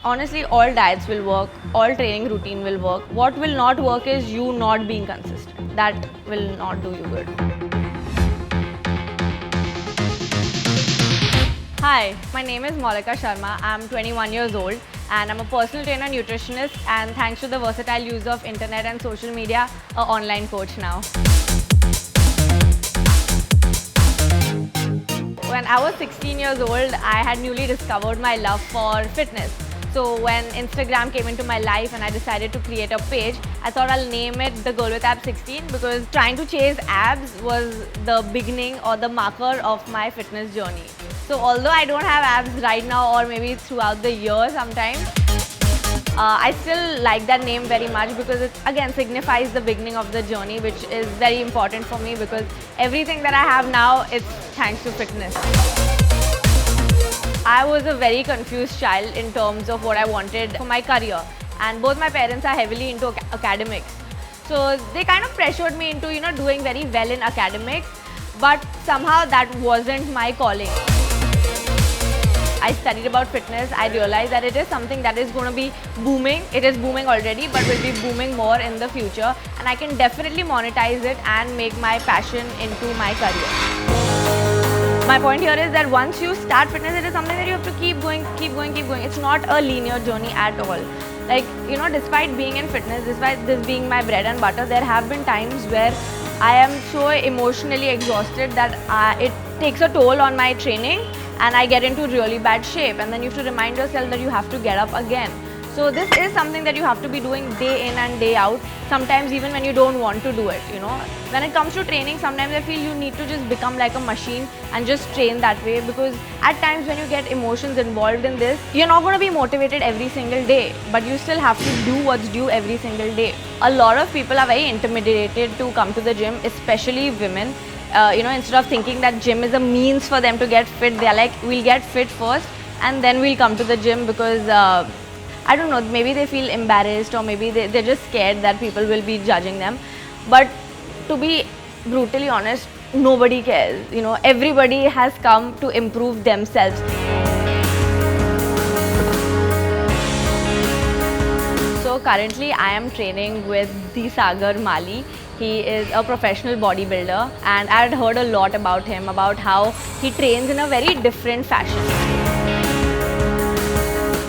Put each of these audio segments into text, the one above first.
Honestly, all diets will work, all training routine will work. What will not work is you not being consistent. That will not do you good. Hi, my name is Maulika Sharma. I'm 21 years old and I'm a personal trainer nutritionist, and thanks to the versatile use of internet and social media, an online coach now. When I was 16 years old, I had newly discovered my love for fitness. So when Instagram came into my life and I decided to create a page, I thought I'll name it The Girl with Abs 16 because trying to chase abs was the beginning or the marker of my fitness journey. So although I don't have abs right now or maybe throughout the year sometimes, I still like that name very much because it again signifies the beginning of the journey, which is very important for me because everything that I have now, it's thanks to fitness. I was a very confused child in terms of what I wanted for my career, and both my parents are heavily into academics. So they kind of pressured me into doing very well in academics, but somehow that wasn't my calling. I studied about fitness. I realized that it is something that is going to be booming. It is booming already, but will be booming more in the future, and I can definitely monetize it and make my passion into my career. My point here is that once you start fitness, it is something that you have to keep going, keep going, keep going. It's not a linear journey at all. Like, despite being in fitness, despite this being my bread and butter, there have been times where I am so emotionally exhausted that it takes a toll on my training and I get into really bad shape, and then you have to remind yourself that you have to get up again. So this is something that you have to be doing day in and day out, sometimes even when you don't want to do it, When it comes to training, sometimes I feel you need to just become like a machine and just train that way, because at times when you get emotions involved in this, you're not going to be motivated every single day, but you still have to do what's due every single day. A lot of people are very intimidated to come to the gym, especially women. Instead of thinking that gym is a means for them to get fit, they're like, we'll get fit first and then we'll come to the gym because I don't know, maybe they feel embarrassed or maybe they're just scared that people will be judging them. But to be brutally honest, nobody cares. Everybody has come to improve themselves. So currently I am training with the Sagar Mali. He is a professional bodybuilder, and I had heard a lot about him, about how he trains in a very different fashion.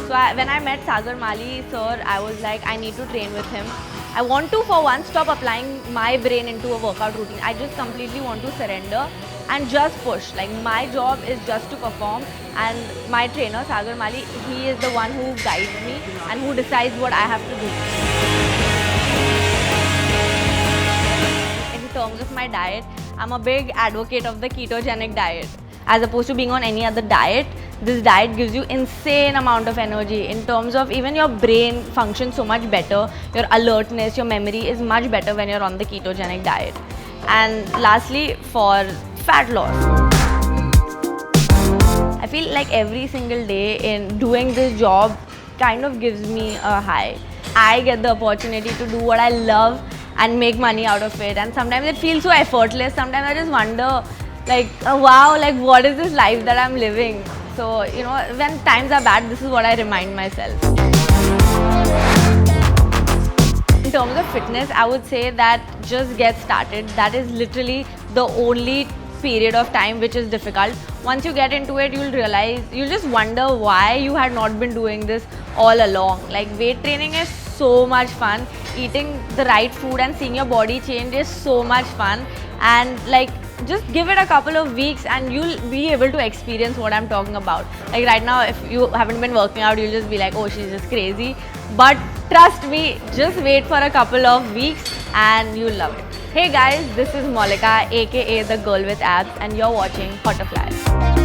So when I met Sagar Mali sir, I was like, I need to train with him. I want to, for once, stop applying my brain into a workout routine. I just completely want to surrender and just push. Like, my job is just to perform, and my trainer Sagar Mali, he is the one who guides me and who decides what I have to do. In terms of my diet, I'm a big advocate of the ketogenic diet. As opposed to being on any other diet, this diet gives you insane amount of energy. In terms of even your brain functions so much better, your alertness, your memory is much better when you're on the ketogenic diet. And lastly, for fat loss, I feel like every single day in doing this job kind of gives me a high. I get the opportunity to do what I love and make money out of it, and sometimes it feels so effortless. Sometimes I just wonder, like, wow, like, what is this life that I'm living? So, when times are bad, this is what I remind myself. In terms of fitness, I would say that just get started. That is literally the only period of time which is difficult. Once you get into it, you'll realize, you'll just wonder why you had not been doing this all along. Like, weight training is so much fun. Eating the right food and seeing your body change is so much fun. And like, just give it a couple of weeks and you'll be able to experience what I'm talking about. Like right now, if you haven't been working out, you'll just be like, oh, she's just crazy. But trust me, just wait for a couple of weeks and you'll love it. Hey guys, this is Maulika, aka The Girl with Abs, and you're watching Hauterfly.